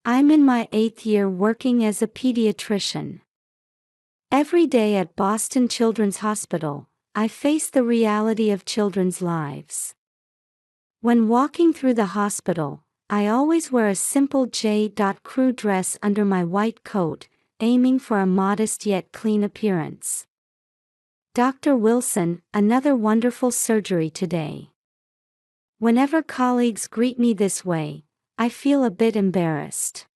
I'm in my 8th year working as a pediatrician. Every day at Boston Children's Hospital, I face the reality of children's lives. When walking through the hospital, I always wear a simple J.Crew dress under my white coat, aiming for a modest yet clean appearance. Dr. Wilson, another wonderful surgery today. Whenever colleagues greet me this way, I feel a bit embarrassed.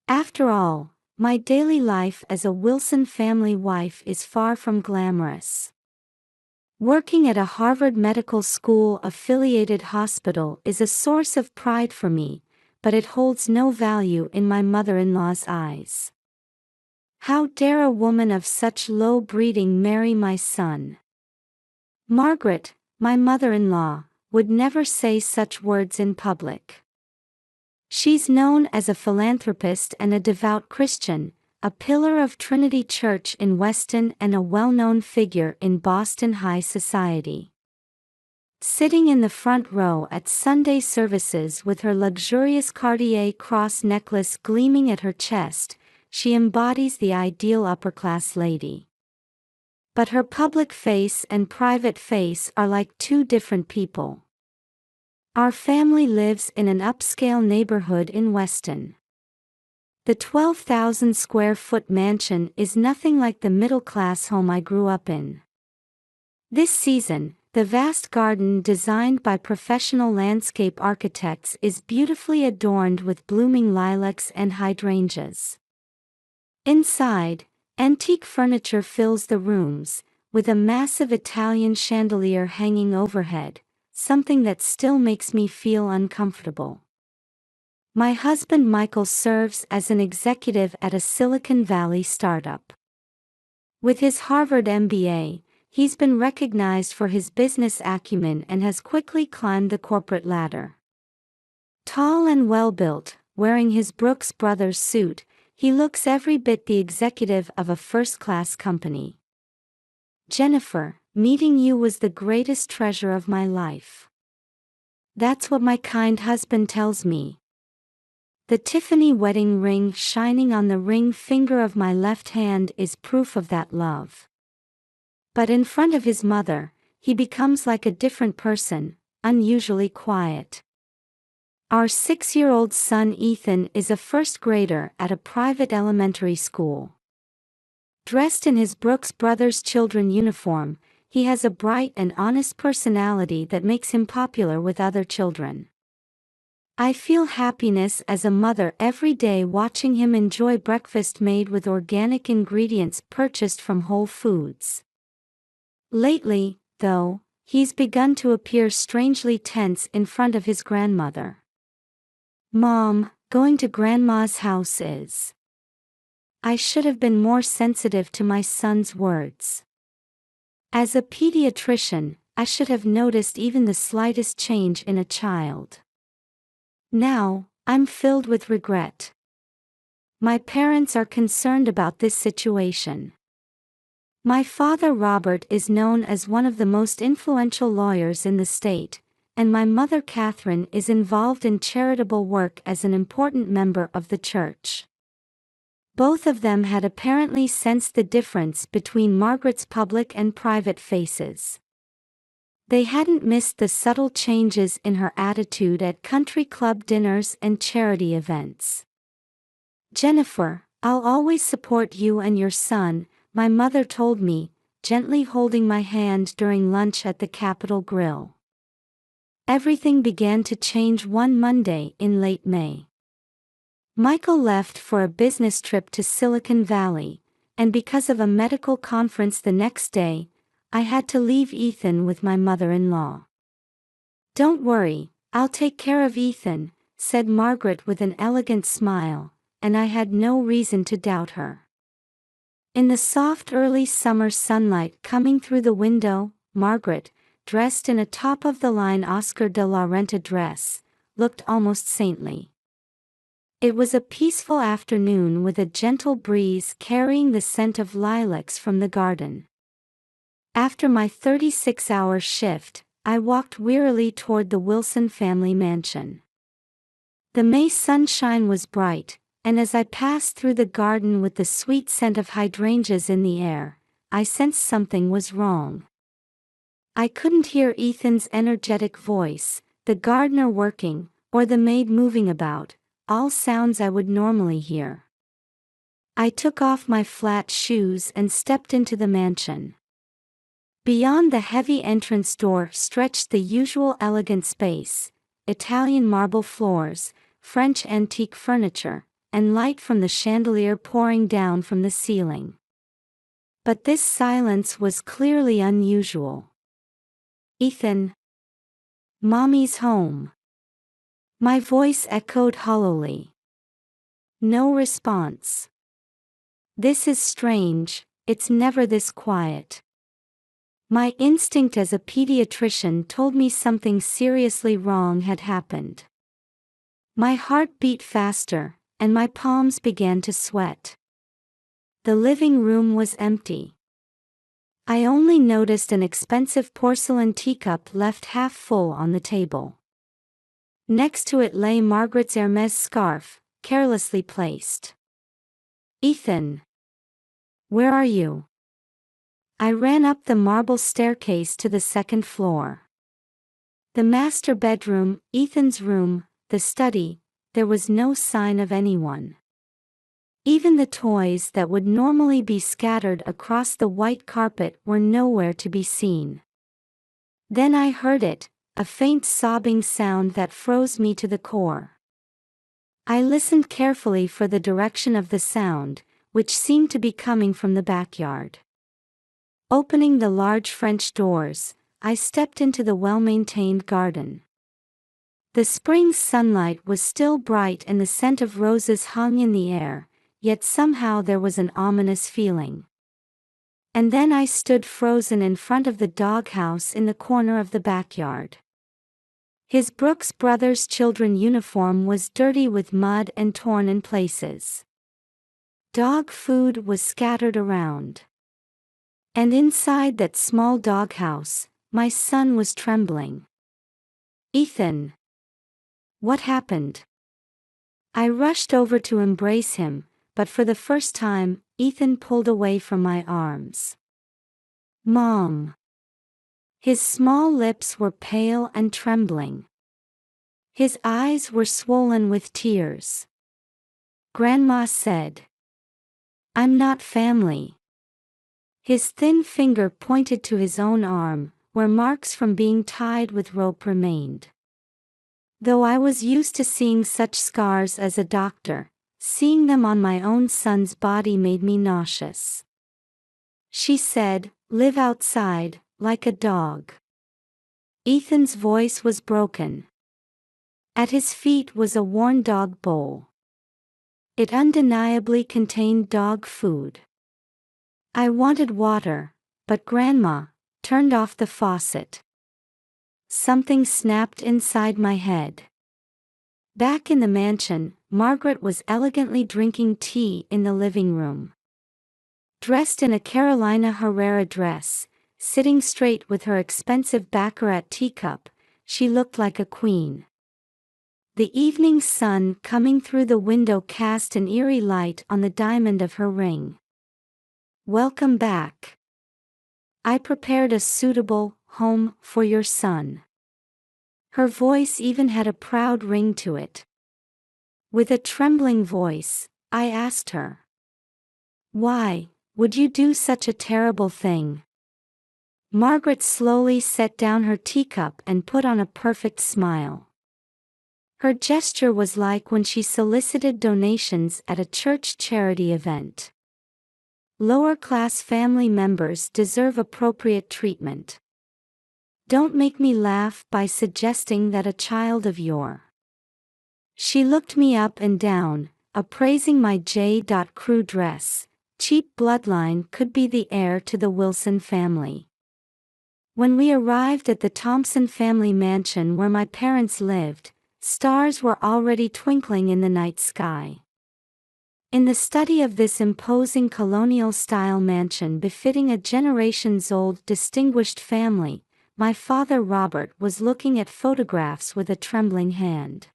After all, my daily life as a Wilson family wife is far from glamorous. Working at a Harvard Medical School affiliated hospital is a source of pride for me, but it holds no value in my mother-in-law's eyes. How dare a woman of such low breeding marry my son? Margaret, my mother-in-law, would never say such words in public. She's known as a philanthropist and a devout Christian, a pillar of Trinity Church in Weston and a well-known figure in Boston high society. Sitting in the front row at Sunday services with her luxurious Cartier cross necklace gleaming at her chest, she embodies the ideal upper-class lady. But her public face and private face are like two different people. Our family lives in an upscale neighborhood in Weston. The 12,000 square foot mansion is nothing like the middle-class home I grew up in. This season, the vast garden designed by professional landscape architects is beautifully adorned with blooming lilacs and hydrangeas. Inside, antique furniture fills the rooms, with a massive Italian chandelier hanging overhead, something that still makes me feel uncomfortable. My husband Michael serves as an executive at a Silicon Valley startup. With his Harvard MBA, he's been recognized for his business acumen and has quickly climbed the corporate ladder. Tall and well-built, wearing his Brooks Brothers suit, he looks every bit the executive of a first-class company. Jennifer, meeting you was the greatest treasure of my life. That's what my kind husband tells me. The Tiffany wedding ring shining on the ring finger of my left hand is proof of that love. But in front of his mother, he becomes like a different person, unusually quiet. Our 6-year-old son Ethan is a first grader at a private elementary school. Dressed in his Brooks Brothers children uniform, he has a bright and honest personality that makes him popular with other children. I feel happiness as a mother every day watching him enjoy breakfast made with organic ingredients purchased from Whole Foods. Lately, though, he's begun to appear strangely tense in front of his grandmother. "Mom, going to Grandma's house is..." I should have been more sensitive to my son's words. As a pediatrician, I should have noticed even the slightest change in a child. Now, I'm filled with regret. My parents are concerned about this situation. My father Robert is known as one of the most influential lawyers in the state, and my mother Catherine is involved in charitable work as an important member of the church. Both of them had apparently sensed the difference between Margaret's public and private faces. They hadn't missed the subtle changes in her attitude at country club dinners and charity events. "Jennifer, I'll always support you and your son," my mother told me, gently holding my hand during lunch at the Capitol Grill. Everything began to change one Monday in late May. Michael left for a business trip to Silicon Valley, and because of a medical conference the next day, I had to leave Ethan with my mother-in-law. "Don't worry, I'll take care of Ethan," said Margaret with an elegant smile, and I had no reason to doubt her. In the soft early summer sunlight coming through the window, Margaret, dressed in a top-of-the-line Oscar de la Renta dress, looked almost saintly. It was a peaceful afternoon with a gentle breeze carrying the scent of lilacs from the garden. After my 36-hour shift, I walked wearily toward the Wilson family mansion. The May sunshine was bright, and as I passed through the garden with the sweet scent of hydrangeas in the air, I sensed something was wrong. I couldn't hear Ethan's energetic voice, the gardener working, or the maid moving about, all sounds I would normally hear. I took off my flat shoes and stepped into the mansion. Beyond the heavy entrance door stretched the usual elegant space, Italian marble floors, French antique furniture, and light from the chandelier pouring down from the ceiling. But this silence was clearly unusual. "Ethan. Mommy's home." My voice echoed hollowly. No response. This is strange, it's never this quiet. My instinct as a pediatrician told me something seriously wrong had happened. My heart beat faster, and my palms began to sweat. The living room was empty. I only noticed an expensive porcelain teacup left half full on the table. Next to it lay Margaret's Hermes scarf, carelessly placed. "Ethan. Where are you?" I ran up the marble staircase to the second floor. The master bedroom, Ethan's room, the study, there was no sign of anyone. Even the toys that would normally be scattered across the white carpet were nowhere to be seen. Then I heard it, a faint sobbing sound that froze me to the core. I listened carefully for the direction of the sound, which seemed to be coming from the backyard. Opening the large French doors, I stepped into the well-maintained garden. The spring sunlight was still bright and the scent of roses hung in the air, yet somehow there was an ominous feeling. And then I stood frozen in front of the doghouse in the corner of the backyard. His Brooks Brothers children uniform was dirty with mud and torn in places. Dog food was scattered around. And inside that small doghouse, my son was trembling. "Ethan. What happened?" I rushed over to embrace him, but for the first time, Ethan pulled away from my arms. "Mom." His small lips were pale and trembling. His eyes were swollen with tears. "Grandma said, I'm not family." His thin finger pointed to his own arm, where marks from being tied with rope remained. Though I was used to seeing such scars as a doctor, seeing them on my own son's body made me nauseous. "She said, live outside, like a dog." Ethan's voice was broken. At his feet was a worn dog bowl. It undeniably contained dog food. I wanted water, but Grandma turned off the faucet. Something snapped inside my head. Back in the mansion, Margaret was elegantly drinking tea in the living room. Dressed in a Carolina Herrera dress, sitting straight with her expensive baccarat teacup, she looked like a queen. The evening sun coming through the window cast an eerie light on the diamond of her ring. "Welcome back. I prepared a suitable home for your son." Her voice even had a proud ring to it. With a trembling voice, I asked her, "Why would you do such a terrible thing?" Margaret slowly set down her teacup and put on a perfect smile. Her gesture was like when she solicited donations at a church charity event. Lower-class family members deserve appropriate treatment. Don't make me laugh by suggesting that a child of your... She looked me up and down, appraising my J.Crew dress. Cheap bloodline could be the heir to the Wilson family. When we arrived at the Thompson family mansion where my parents lived, stars were already twinkling in the night sky. In the study of this imposing colonial-style mansion befitting a generations-old distinguished family, my father Robert was looking at photographs with a trembling hand.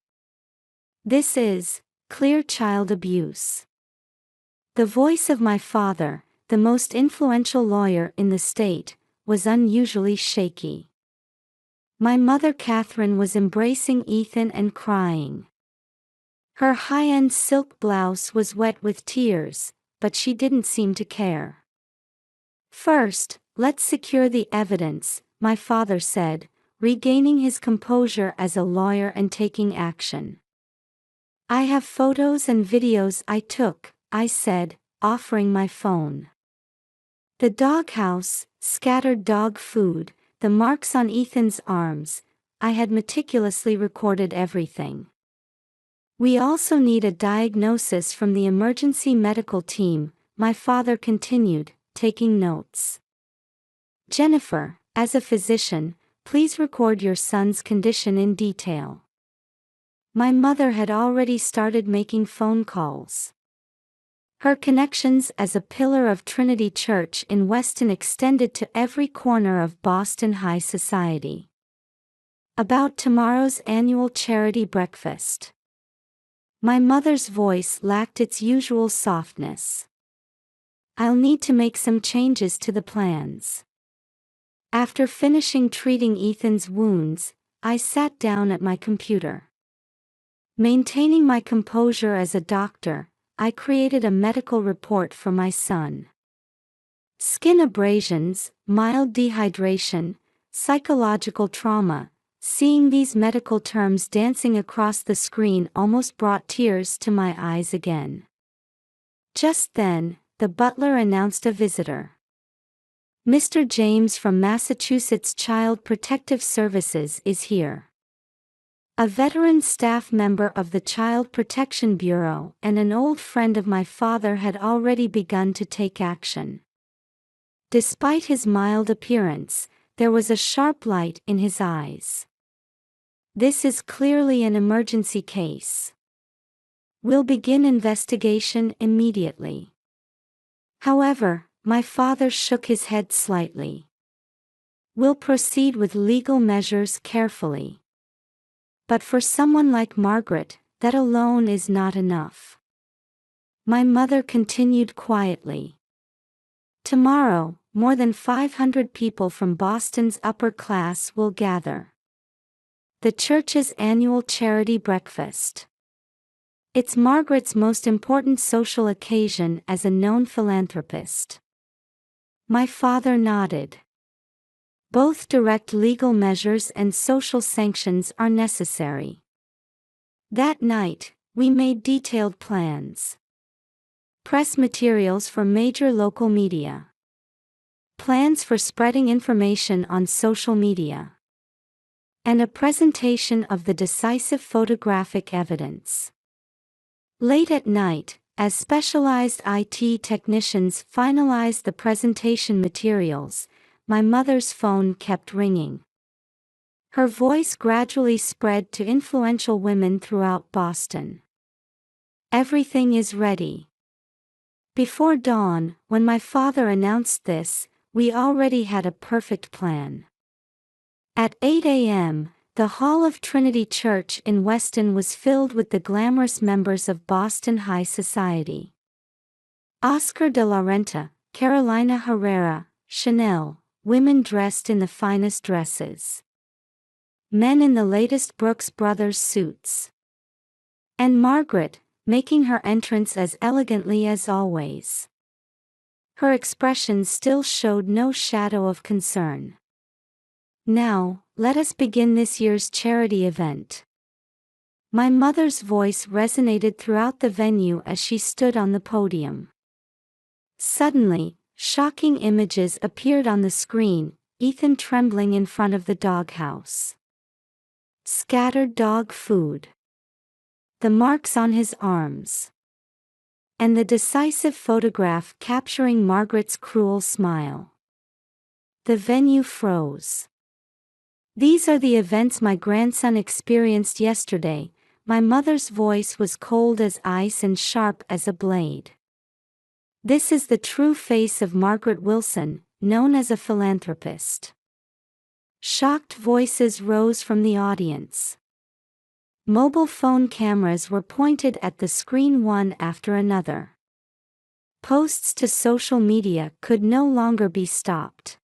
This is clear child abuse. The voice of my father, the most influential lawyer in the state, was unusually shaky. My mother Catherine was embracing Ethan and crying. Her high-end silk blouse was wet with tears, but she didn't seem to care. "First, let's secure the evidence," my father said, regaining his composure as a lawyer and taking action. "I have photos and videos I took," I said, offering my phone. The doghouse, scattered dog food, the marks on Ethan's arms, I had meticulously recorded everything. "We also need a diagnosis from the emergency medical team," my father continued, taking notes. "Jennifer, as a physician, please record your son's condition in detail." My mother had already started making phone calls. Her connections as a pillar of Trinity Church in Weston extended to every corner of Boston high society. About tomorrow's annual charity breakfast. My mother's voice lacked its usual softness. "I'll need to make some changes to the plans." After finishing treating Ethan's wounds, I sat down at my computer. Maintaining my composure as a doctor, I created a medical report for my son. Skin abrasions, mild dehydration, psychological trauma. Seeing these medical terms dancing across the screen almost brought tears to my eyes again. Just then, the butler announced a visitor. "Mr. James from Massachusetts Child Protective Services is here." A veteran staff member of the Child Protection Bureau and an old friend of my father had already begun to take action. Despite his mild appearance, there was a sharp light in his eyes. "This is clearly an emergency case. We'll begin investigation immediately." However, my father shook his head slightly. "We'll proceed with legal measures carefully. But for someone like Margaret, that alone is not enough." My mother continued quietly. "Tomorrow, more than 500 people from Boston's upper class will gather. The church's annual charity breakfast. It's Margaret's most important social occasion as a known philanthropist." My father nodded. "Both direct legal measures and social sanctions are necessary." That night, we made detailed plans. Press materials for major local media. Plans for spreading information on social media. And a presentation of the decisive photographic evidence. Late at night, as specialized IT technicians finalized the presentation materials, my mother's phone kept ringing. Her voice gradually spread to influential women throughout Boston. "Everything is ready." Before dawn, when my father announced this, we already had a perfect plan. At 8 a.m., the hall of Trinity Church in Weston was filled with the glamorous members of Boston high society. Oscar de la Renta, Carolina Herrera, Chanel, women dressed in the finest dresses. Men in the latest Brooks Brothers suits. And Margaret, making her entrance as elegantly as always. Her expression still showed no shadow of concern. "Now, let us begin this year's charity event." My mother's voice resonated throughout the venue as she stood on the podium. Suddenly, shocking images appeared on the screen, Ethan trembling in front of the doghouse. Scattered dog food. The marks on his arms. And the decisive photograph capturing Margaret's cruel smile. The venue froze. "These are the events my grandson experienced yesterday." My mother's voice was cold as ice and sharp as a blade. "This is the true face of Margaret Wilson, known as a philanthropist." Shocked voices rose from the audience. Mobile phone cameras were pointed at the screen one after another. Posts to social media could no longer be stopped.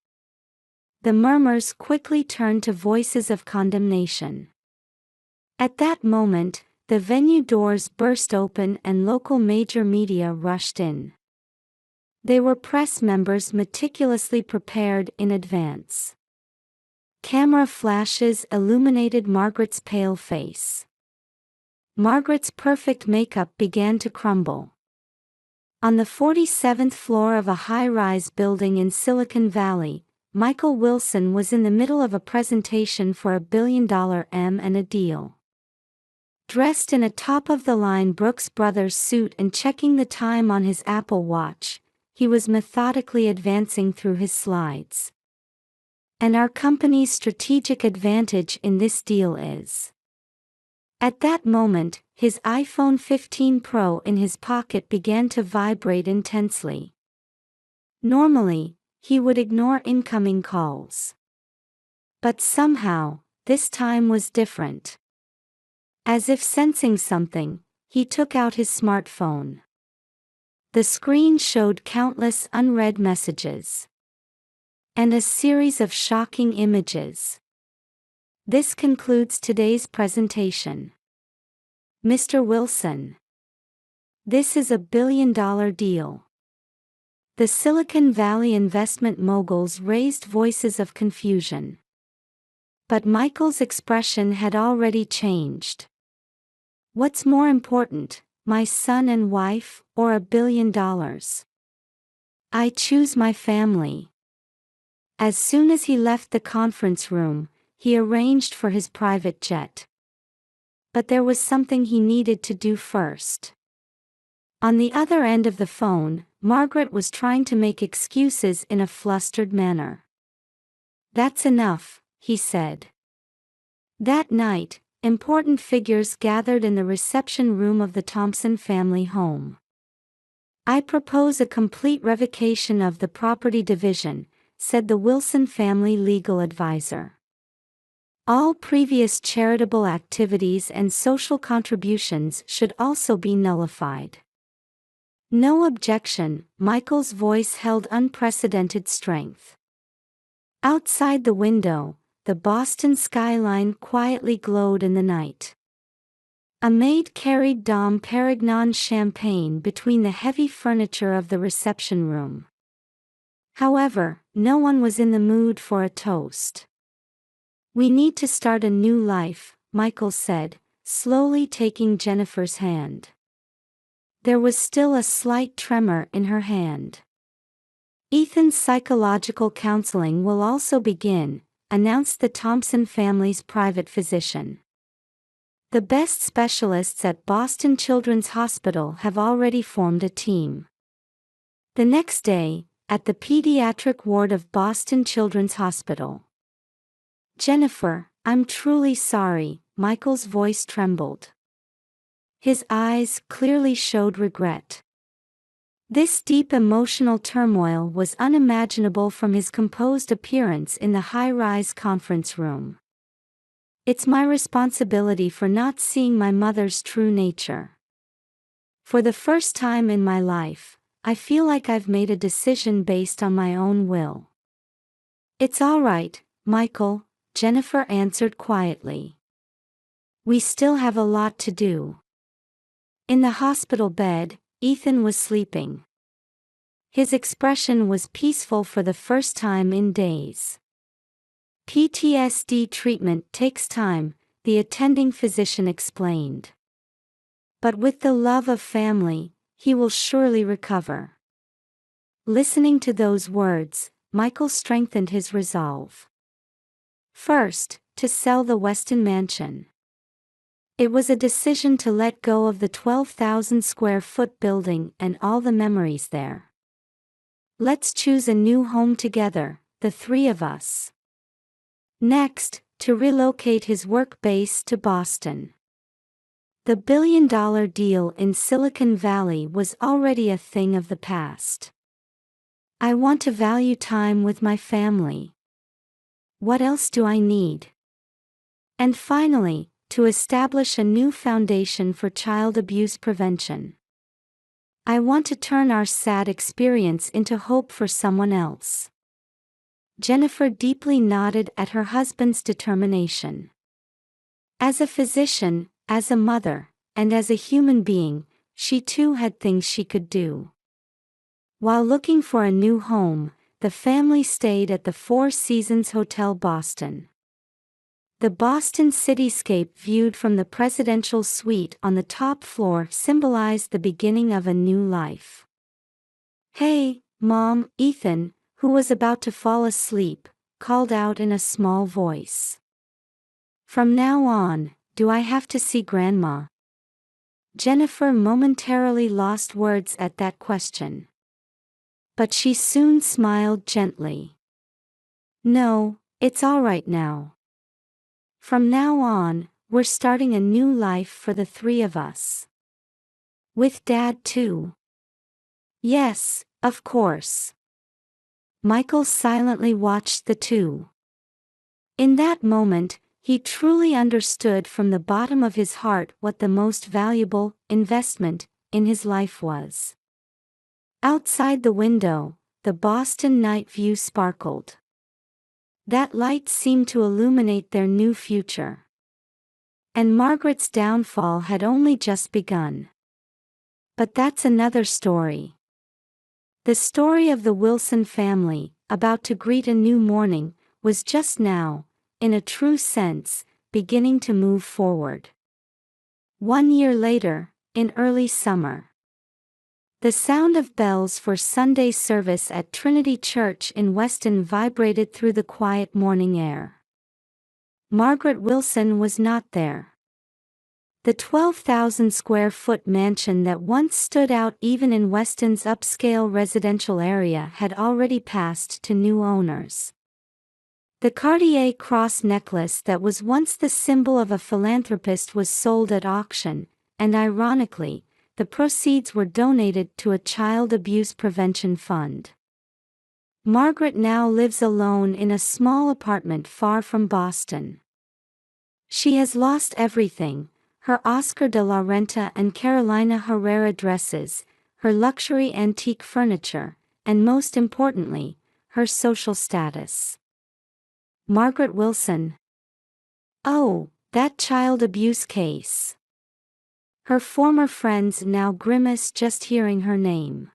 The murmurs quickly turned to voices of condemnation. At that moment, the venue doors burst open and local major media rushed in. They were press members meticulously prepared in advance. Camera flashes illuminated Margaret's pale face. Margaret's perfect makeup began to crumble. On the 47th floor of a high-rise building in Silicon Valley, Michael Wilson was in the middle of a presentation for a billion-dollar M&A deal. Dressed in a top-of-the-line Brooks Brothers suit and checking the time on his Apple Watch, he was methodically advancing through his slides. And our company's strategic advantage in this deal is. At that moment, his iPhone 15 Pro in his pocket began to vibrate intensely. Normally, he would ignore incoming calls. But somehow, this time was different. As if sensing something, he took out his smartphone. The screen showed countless unread messages. And a series of shocking images. This concludes today's presentation. Mr. Wilson. This is a billion-dollar deal. The Silicon Valley investment moguls raised voices of confusion. But Michael's expression had already changed. What's more important, my son and wife, or $1 billion? I choose my family. As soon as he left the conference room, he arranged for his private jet. But there was something he needed to do first. On the other end of the phone, Margaret was trying to make excuses in a flustered manner. That's enough, he said. That night, important figures gathered in the reception room of the Thompson family home. I propose a complete revocation of the property division, said the Wilson family legal advisor. All previous charitable activities and social contributions should also be nullified. No objection, Michael's voice held unprecedented strength. Outside the window, the Boston skyline quietly glowed in the night. A maid carried Dom Perignon champagne between the heavy furniture of the reception room. However, no one was in the mood for a toast. We need to start a new life, Michael said, slowly taking Jennifer's hand. There was still a slight tremor in her hand. Ethan's psychological counseling will also begin, announced the Thompson family's private physician. The best specialists at Boston Children's Hospital have already formed a team. The next day, at the pediatric ward of Boston Children's Hospital. Jennifer, I'm truly sorry, Michael's voice trembled. His eyes clearly showed regret. This deep emotional turmoil was unimaginable from his composed appearance in the high-rise conference room. It's my responsibility for not seeing my mother's true nature. For the first time in my life, I feel like I've made a decision based on my own will. It's all right, Michael, Jennifer answered quietly. We still have a lot to do. In the hospital bed, Ethan was sleeping. His expression was peaceful for the first time in days. PTSD treatment takes time, the attending physician explained. But with the love of family, he will surely recover. Listening to those words, Michael strengthened his resolve. First, to sell the Weston mansion. It was a decision to let go of the 12,000 square foot building and all the memories there. Let's choose a new home together, the three of us. Next, to relocate his work base to Boston. The billion-dollar deal in Silicon Valley was already a thing of the past. I want to value time with my family. What else do I need? And finally, to establish a new foundation for child abuse prevention. I want to turn our sad experience into hope for someone else." Jennifer deeply nodded at her husband's determination. As a physician, as a mother, and as a human being, she too had things she could do. While looking for a new home, the family stayed at the Four Seasons Hotel Boston. The Boston cityscape viewed from the presidential suite on the top floor symbolized the beginning of a new life. "Hey, Mom," Ethan, who was about to fall asleep, called out in a small voice. "From now on, do I have to see Grandma?" Jennifer momentarily lost words at that question. But she soon smiled gently. "No, it's all right now. From now on, we're starting a new life for the three of us. With Dad too." "Yes, of course." Michael silently watched the two. In that moment, he truly understood from the bottom of his heart what the most valuable investment in his life was. Outside the window, the Boston night view sparkled. That light seemed to illuminate their new future. And Margaret's downfall had only just begun. But that's another story. The story of the Wilson family, about to greet a new morning, was just now, in a true sense, beginning to move forward. 1 year later, in early summer, the sound of bells for Sunday service at Trinity Church in Weston vibrated through the quiet morning air. Margaret Wilson was not there. The 12,000 square foot mansion that once stood out even in Weston's upscale residential area had already passed to new owners. The Cartier cross necklace that was once the symbol of a philanthropist was sold at auction, and ironically, the proceeds were donated to a child abuse prevention fund. Margaret now lives alone in a small apartment far from Boston. She has lost everything: her Oscar de la Renta and Carolina Herrera dresses, her luxury antique furniture, and most importantly, her social status. Margaret Wilson. Oh, that child abuse case. Her former friends now grimace just hearing her name.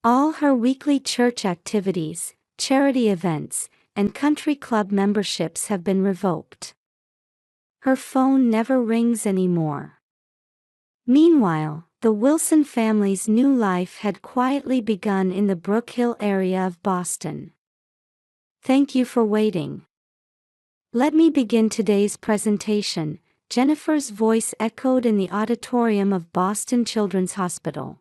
All her weekly church activities, charity events, and country club memberships have been revoked. Her phone never rings anymore. Meanwhile, the Wilson family's new life had quietly begun in the Brook Hill area of Boston. Thank you for waiting. Let me begin today's presentation. Jennifer's voice echoed in the auditorium of Boston Children's Hospital.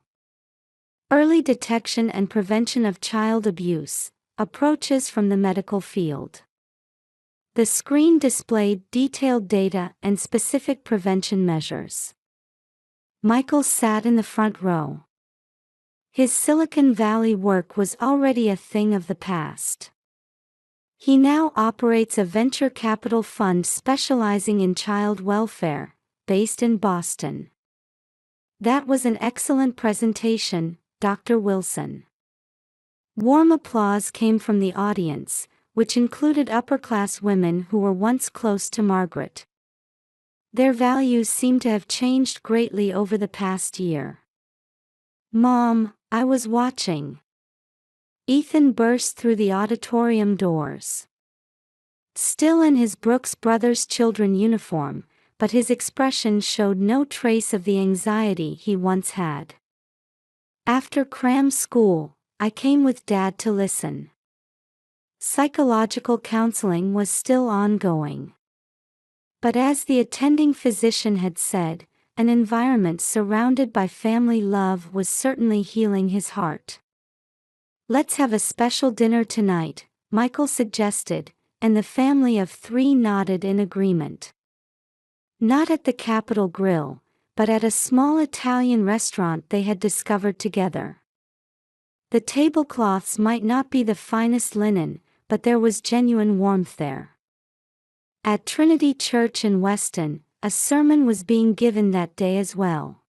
Early detection and prevention of child abuse, approaches from the medical field. The screen displayed detailed data and specific prevention measures. Michael sat in the front row. His Silicon Valley work was already a thing of the past. He now operates a venture capital fund specializing in child welfare, based in Boston. That was an excellent presentation, Dr. Wilson. Warm applause came from the audience, which included upper-class women who were once close to Margaret. Their values seemed to have changed greatly over the past year. "Mom, I was watching." Ethan burst through the auditorium doors. Still in his Brooks Brothers children uniform, but his expression showed no trace of the anxiety he once had. "After cram school, I came with Dad to listen." Psychological counseling was still ongoing. But as the attending physician had said, an environment surrounded by family love was certainly healing his heart. "Let's have a special dinner tonight," Michael suggested, and the family of three nodded in agreement. Not at the Capitol Grill, but at a small Italian restaurant they had discovered together. The tablecloths might not be the finest linen, but there was genuine warmth there. At Trinity Church in Weston, a sermon was being given that day as well.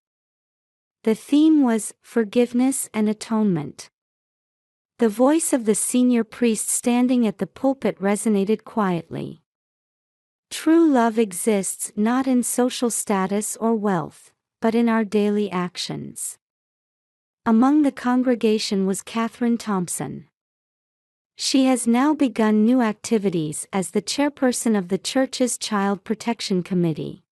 The theme was forgiveness and atonement. The voice of the senior priest standing at the pulpit resonated quietly. True love exists not in social status or wealth, but in our daily actions. Among the congregation was Catherine Thompson. She has now begun new activities as the chairperson of the church's Child Protection Committee.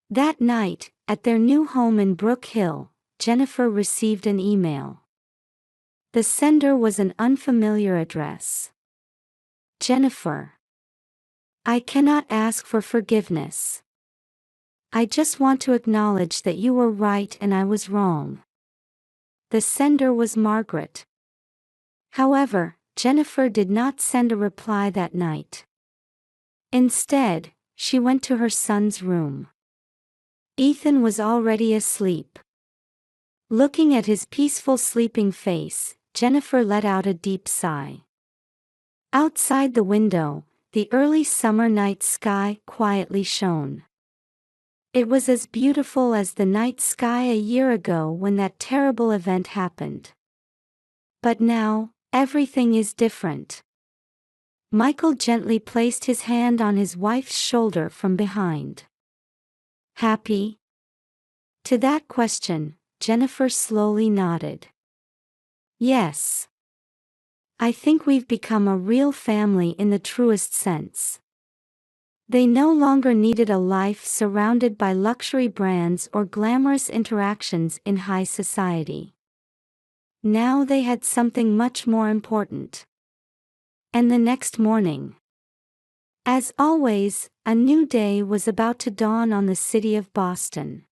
That night, at their new home in Brook Hill, Jennifer received an email. The sender was an unfamiliar address. Jennifer. I cannot ask for forgiveness. I just want to acknowledge that you were right and I was wrong. The sender was Margaret. However, Jennifer did not send a reply that night. Instead, she went to her son's room. Ethan was already asleep. Looking at his peaceful sleeping face, Jennifer let out a deep sigh. Outside the window, the early summer night sky quietly shone. It was as beautiful as the night sky a year ago when that terrible event happened. But now, everything is different. Michael gently placed his hand on his wife's shoulder from behind. Happy? To that question, Jennifer slowly nodded. Yes. I think we've become a real family in the truest sense. They no longer needed a life surrounded by luxury brands or glamorous interactions in high society. Now they had something much more important. And the next morning, as always, a new day was about to dawn on the city of Boston.